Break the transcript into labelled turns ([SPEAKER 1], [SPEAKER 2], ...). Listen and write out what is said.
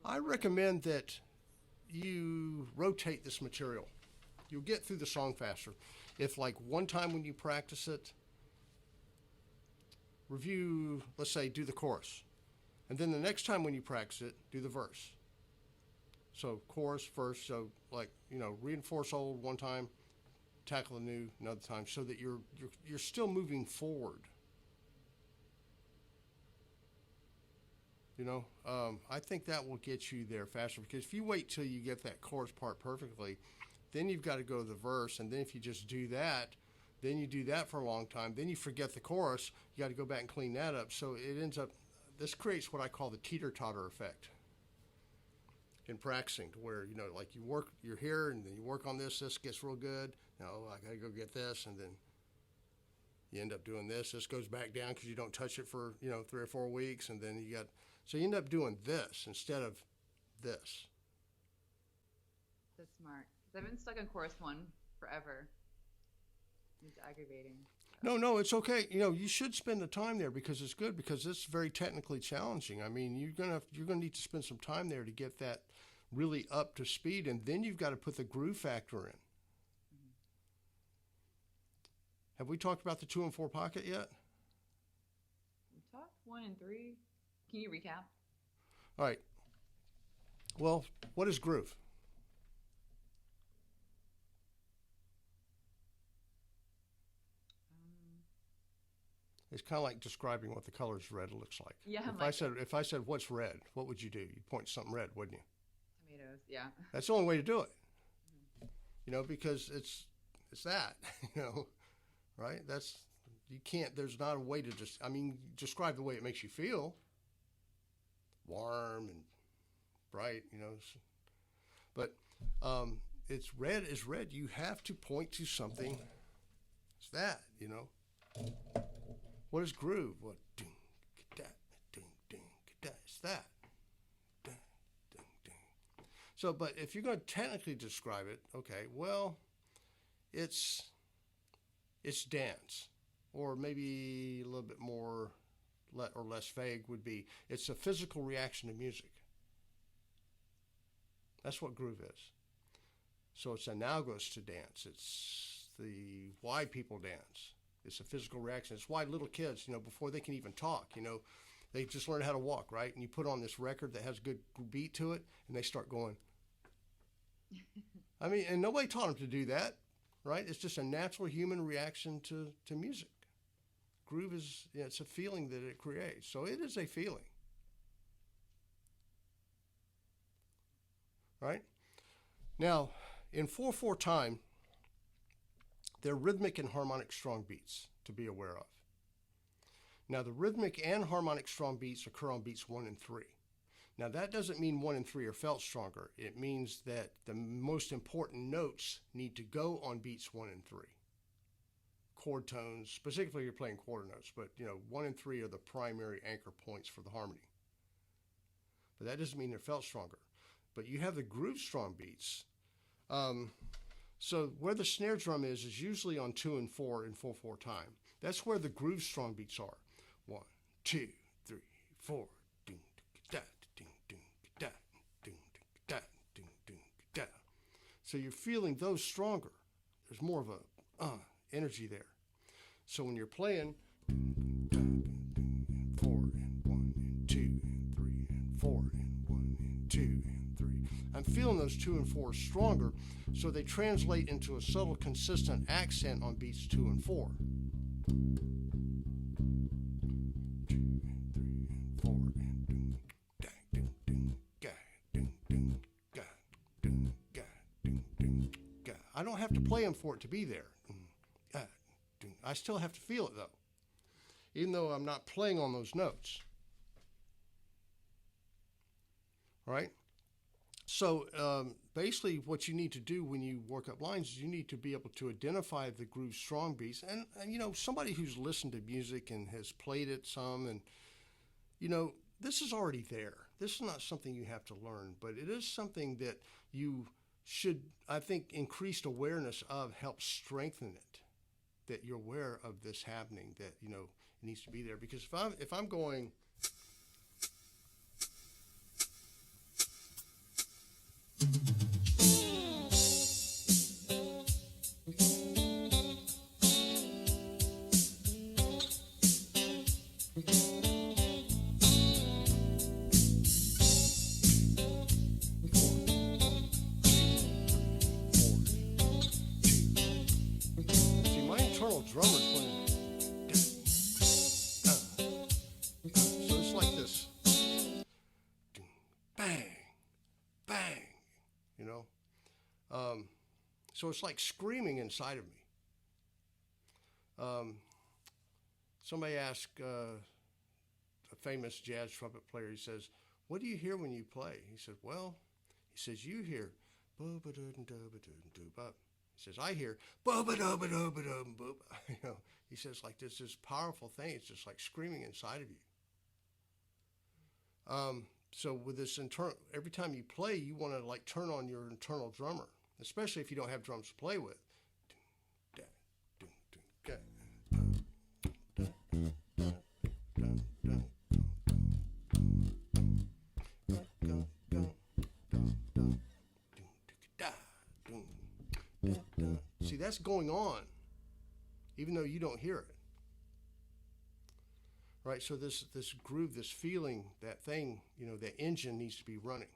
[SPEAKER 1] I recommend that you rotate this material. You'll get through the song faster. If, like, one time when you practice it, review, let's say, do the chorus. And then the next time when you practice it, do the verse. So chorus, verse, so like, reinforce old one time, tackle the new another time, so that you're still moving forward. I think that will get you there faster, because if you wait till you get that chorus part perfectly, then you've got to go to the verse, and then if you just do that, then you do that for a long time, then you forget the chorus, you got to go back and clean that up. So it ends up, this creates what I call the teeter-totter effect in practicing, to where, like you're here and then you work on this gets real good. Now, I got to go get this, and then you end up doing this. This goes back down because you don't touch it for, 3 or 4 weeks, and then so you end up doing this instead of this.
[SPEAKER 2] That's smart. Because I've been stuck in chorus one forever. It's aggravating.
[SPEAKER 1] No, it's okay. You should spend the time there, because it's good, because it's very technically challenging. I mean, you're gonna need to spend some time there to get that really up to speed, and then you've got to put the groove factor in.
[SPEAKER 2] Mm-hmm.
[SPEAKER 1] Have we talked about the 2 and 4 pocket yet?
[SPEAKER 2] We talked 1 and 3. Can you recap?
[SPEAKER 1] All right. Well, what is groove? It's kind of like describing what the colors red looks like.
[SPEAKER 2] Yeah.
[SPEAKER 1] If I said what's red, what would you do? You'd point to something red, wouldn't you?
[SPEAKER 2] Tomatoes. Yeah.
[SPEAKER 1] That's the only way to do it. Because it's that. Right? You can't. There's not a way to describe the way it makes you feel. Warm and bright. But it's red is red. You have to point to something. It's that. What is groove? What? Ding, da, ding, ding, da. It's that. Ding, ding, ding. So, but if you're going to technically describe it, okay, well, it's dance, or maybe a little bit more or less vague would be it's a physical reaction to music. That's what groove is. So it's analogous to dance. It's why people dance. It's a physical reaction. It's why little kids, before they can even talk, they just learn how to walk, right? And you put on this record that has a good beat to it, and they start going. And nobody taught them to do that, right? It's just a natural human reaction to music. Groove is, it's a feeling that it creates. So it is a feeling. Right? Now, in 4/4 time, they're rhythmic and harmonic strong beats to be aware of. Now, the rhythmic and harmonic strong beats occur on beats 1 and 3. Now, that doesn't mean 1 and 3 are felt stronger. It means that the most important notes need to go on beats 1 and 3. Chord tones, specifically you're playing quarter notes, but 1 and 3 are the primary anchor points for the harmony. But that doesn't mean they're felt stronger. But you have the groove strong beats. So where the snare drum is usually on 2 and 4 in 4/4 time. That's where the groove strong beats are. 1, 2, 3, 4. Ding, da, ding, ding, da, ding, da, ding, ding, da. So you're feeling those stronger. There's more of a energy there. So when you're playing 4 and 1 and 2 and 3 and 4 and 1 and 2 and 3, I'm feeling those 2 and 4 stronger, so they translate into a subtle, consistent accent on beats 2 and 4. 2 and 3 and 4 and ding, da, ding, ding, ga, ding, ding, ga, ding, ga, ding, ding, ga. I don't have to play them for it to be there. I still have to feel it, though, even though I'm not playing on those notes. All right? So basically what you need to do when you work up lines is you need to be able to identify the groove strong beats. And somebody who's listened to music and has played it some, and, this is already there. This is not something you have to learn, but it is something that you should, I think, increased awareness of helps strengthen it. That you're aware of this happening, that, it needs to be there. Because if I'm going, See, my internal drummer's playing. So it's like this. Bang, bang, you know. So it's like screaming inside of me. Somebody asked a famous jazz trumpet player, he says, "What do you hear when you play?" He said, "Well," he says, "you hear ba-ba-dum-dum-dum-dum-dum." He says, "I hear ba-ba-dum-ba-dum-ba-dum-ba." You know, he says, like this powerful thing. It's just like screaming inside of you. So with this internal, every time you play, you want to like turn on your internal drummer, especially if you don't have drums to play with. See, that's going on, even though you don't hear it. Right? So this groove, this feeling, that thing, you know, that engine needs to be running.